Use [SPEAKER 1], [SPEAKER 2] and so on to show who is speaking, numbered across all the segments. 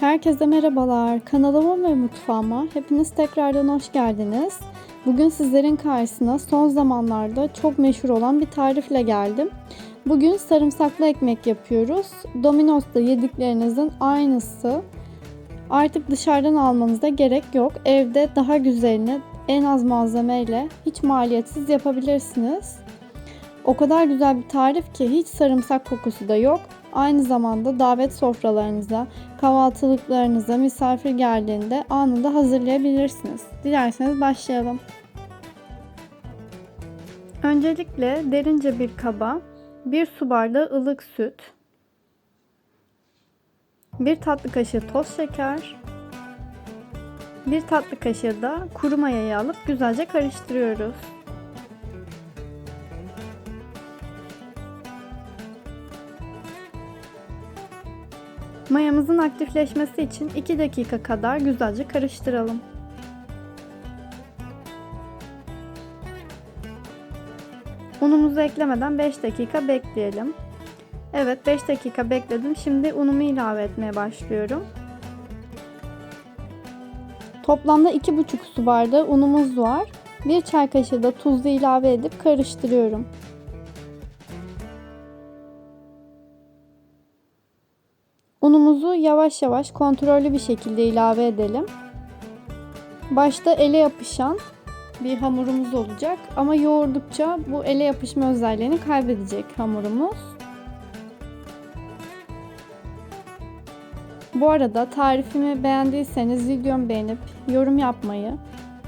[SPEAKER 1] Herkese merhabalar. Kanalıma ve mutfağıma hepiniz tekrardan hoş geldiniz. Bugün sizlerin karşısına son zamanlarda çok meşhur olan bir tarifle geldim. Bugün sarımsaklı ekmek yapıyoruz. Domino's'ta yediklerinizin aynısı. Artık dışarıdan almanıza gerek yok. Evde daha güzelini en az malzemeyle hiç maliyetsiz yapabilirsiniz. O kadar güzel bir tarif ki hiç sarımsak kokusu da yok. Aynı zamanda davet sofralarınıza, kahvaltılıklarınıza misafir geldiğinde anında hazırlayabilirsiniz. Dilerseniz başlayalım. Öncelikle derince bir kaba 1 su bardağı ılık süt, 1 tatlı kaşığı toz şeker, 1 tatlı kaşığı da kuru mayayı alıp güzelce karıştırıyoruz. Mayamızın aktifleşmesi için 2 dakika kadar güzelce karıştıralım. Unumuzu eklemeden 5 dakika bekleyelim. Evet, 5 dakika bekledim. Şimdi unumu ilave etmeye başlıyorum. Toplamda 2,5 su bardağı unumuz var. 1 çay kaşığı da tuzu ilave edip karıştırıyorum. Unumuzu yavaş yavaş kontrollü bir şekilde ilave edelim. Başta ele yapışan bir hamurumuz olacak ama yoğurdukça bu ele yapışma özelliğini kaybedecek hamurumuz. Bu arada tarifimi beğendiyseniz videomu beğenip yorum yapmayı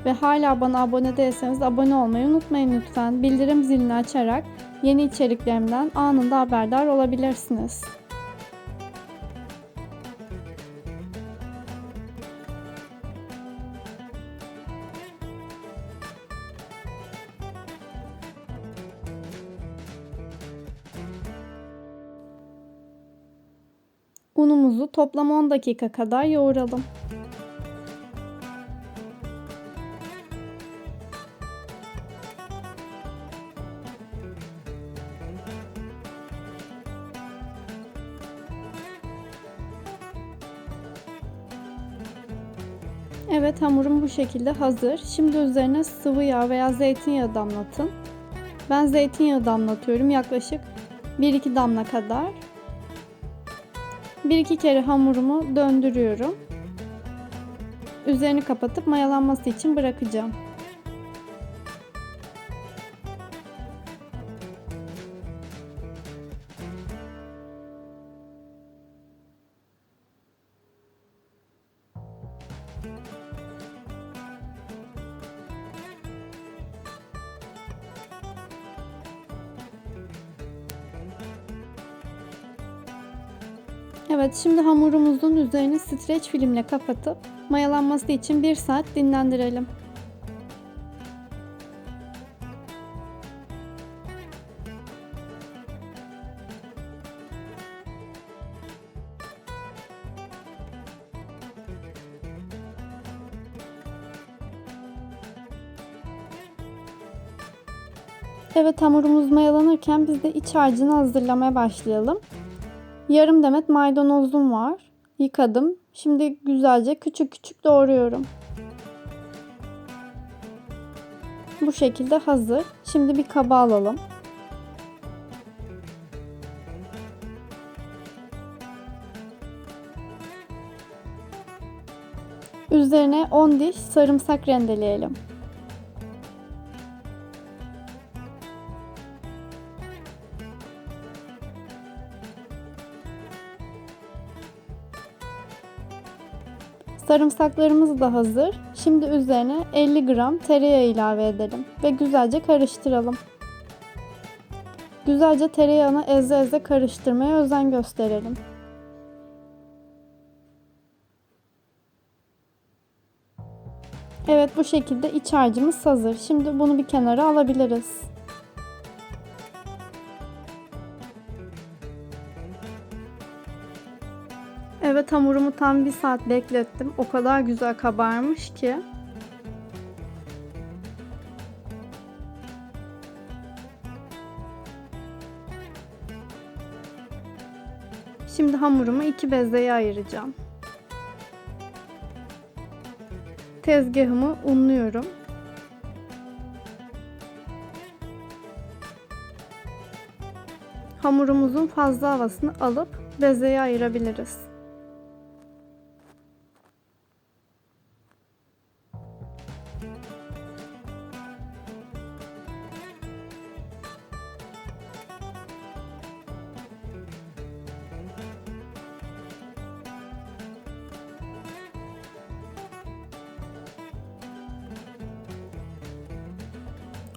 [SPEAKER 1] ve hala bana abone değilseniz abone olmayı unutmayın lütfen. Bildirim zilini açarak yeni içeriklerimden anında haberdar olabilirsiniz. Unumuzu toplam 10 dakika kadar yoğuralım. Evet, hamurum bu şekilde hazır. Şimdi üzerine sıvı yağ veya zeytinyağı damlatın. Ben zeytinyağı damlatıyorum, yaklaşık 1-2 damla kadar. 1-2 kere hamurumu döndürüyorum. Üzerini kapatıp mayalanması için bırakacağım. Evet, şimdi hamurumuzun üzerini streç filmle kapatıp mayalanması için 1 saat dinlendirelim. Evet, hamurumuz mayalanırken biz de iç harcını hazırlamaya başlayalım. Yarım demet maydanozum var. Yıkadım. Şimdi güzelce küçük küçük doğruyorum. Bu şekilde hazır. Şimdi bir kaba alalım. Üzerine 10 diş sarımsak rendeleyelim. Sarımsaklarımız da hazır. Şimdi üzerine 50 gram tereyağı ilave edelim ve güzelce karıştıralım. Güzelce tereyağını eze eze karıştırmaya özen gösterelim. Evet, bu şekilde iç harcımız hazır. Şimdi bunu bir kenara alabiliriz. Evet, hamurumu tam 1 saat beklettim. O kadar güzel kabarmış ki. Şimdi hamurumu 2 bezeye ayıracağım. tezgahımı unluyorum. Hamurumuzun fazla havasını alıp bezeye ayırabiliriz.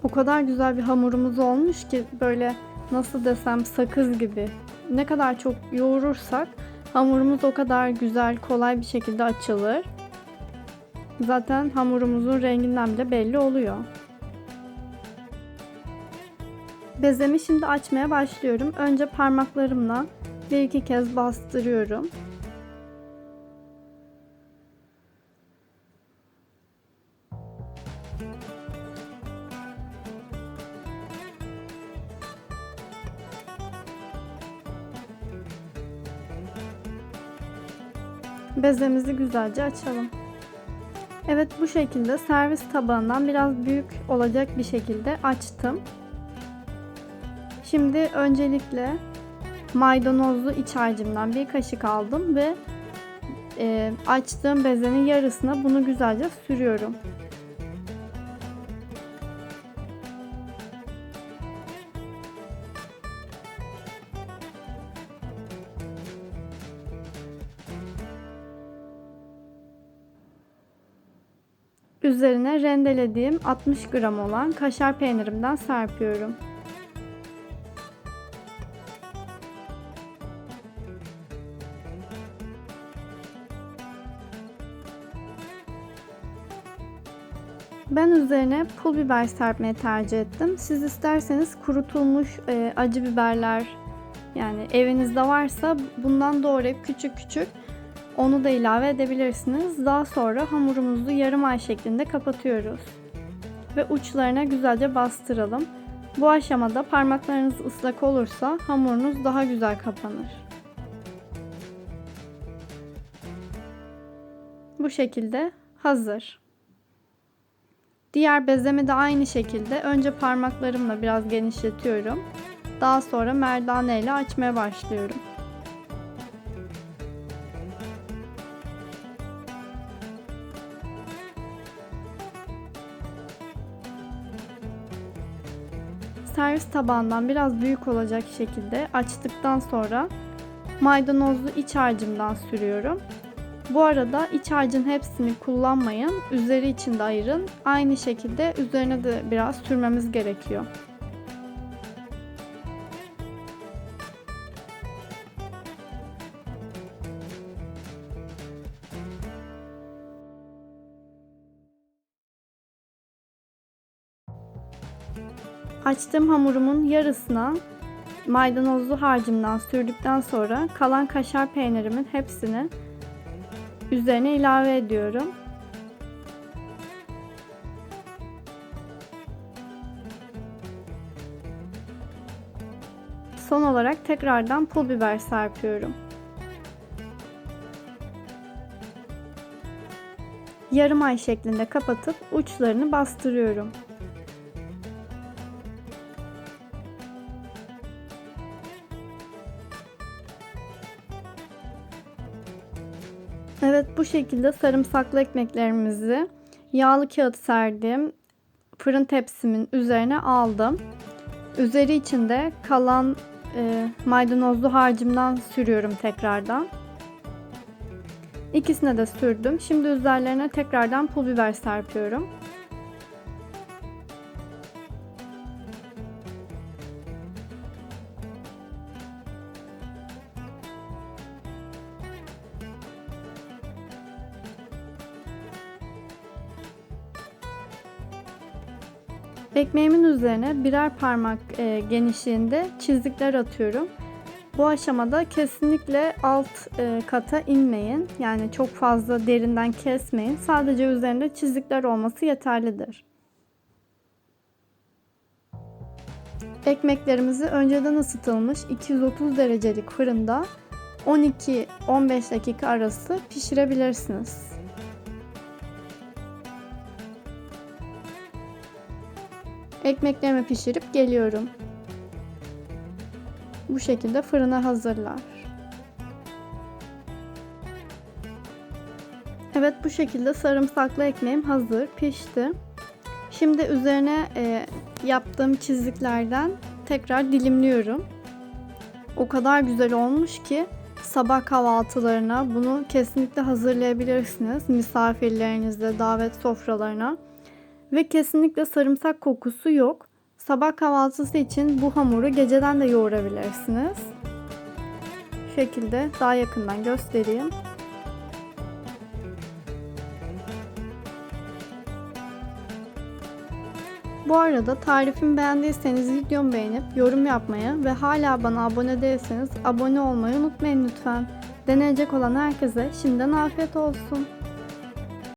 [SPEAKER 1] O kadar güzel bir hamurumuz olmuş ki böyle nasıl desem sakız gibi. Ne kadar çok yoğurursak hamurumuz o kadar güzel, kolay bir şekilde açılır. Zaten hamurumuzun renginden bile belli oluyor. Bezemi şimdi açmaya başlıyorum. Önce parmaklarımla bir iki kez bastırıyorum. Bezemizi güzelce açalım. Evet, bu şekilde servis tabağından biraz büyük olacak bir şekilde açtım. Şimdi öncelikle maydanozlu iç harcımdan bir kaşık aldım ve açtığım bezenin yarısına bunu güzelce sürüyorum. Üzerine rendelediğim 60 gram olan kaşar peynirimden serpiyorum. Ben üzerine pul biber serpmeyi tercih ettim. Siz isterseniz kurutulmuş acı biberler, yani evinizde varsa bundan doğrayıp küçük küçük onu da ilave edebilirsiniz. Daha sonra hamurumuzu yarım ay şeklinde kapatıyoruz. Ve uçlarına güzelce bastıralım. Bu aşamada parmaklarınız ıslak olursa hamurunuz daha güzel kapanır. Bu şekilde hazır. Diğer bezemi de aynı şekilde önce parmaklarımla biraz genişletiyorum. Daha sonra merdane ile açmaya başlıyorum. Servis tabağından biraz büyük olacak şekilde açtıktan sonra maydanozlu iç harcımdan sürüyorum. Bu arada iç harcın hepsini kullanmayın. Üzeri için de ayırın. Aynı şekilde üzerine de biraz sürmemiz gerekiyor. Açtığım hamurumun yarısına maydanozlu harcımdan sürdükten sonra kalan kaşar peynirimin hepsini üzerine ilave ediyorum. Son olarak tekrardan pul biber serpiyorum. Yarım ay şeklinde kapatıp uçlarını bastırıyorum. Evet, bu şekilde sarımsaklı ekmeklerimizi yağlı kağıt serdiğim fırın tepsimin üzerine aldım. Üzeri için de kalan maydanozlu harcımdan sürüyorum tekrardan. İkisine de sürdüm. Şimdi üzerlerine tekrardan pul biber serpiyorum. Ekmeğimin üzerine birer parmak genişliğinde çizikler atıyorum. Bu aşamada kesinlikle alt kata inmeyin. Yani çok fazla derinden kesmeyin. Sadece üzerinde çizikler olması yeterlidir. Ekmeklerimizi önceden ısıtılmış 230 derecelik fırında 12-15 dakika arası pişirebilirsiniz. Ekmeklerimi pişirip geliyorum. Bu şekilde fırına hazırlar. Evet, bu şekilde sarımsaklı ekmeğim hazır, pişti. Şimdi üzerine yaptığım çiziklerden tekrar dilimliyorum. O kadar güzel olmuş ki sabah kahvaltılarına bunu kesinlikle hazırlayabilirsiniz. Misafirlerinizle, davet sofralarına. Ve kesinlikle sarımsak kokusu yok. Sabah kahvaltısı için bu hamuru geceden de yoğurabilirsiniz. Şu şekilde daha yakından göstereyim. Bu arada tarifimi beğendiyseniz videomu beğenip yorum yapmayı ve hala bana abone değilseniz abone olmayı unutmayın lütfen. Deneyecek olan herkese şimdiden afiyet olsun.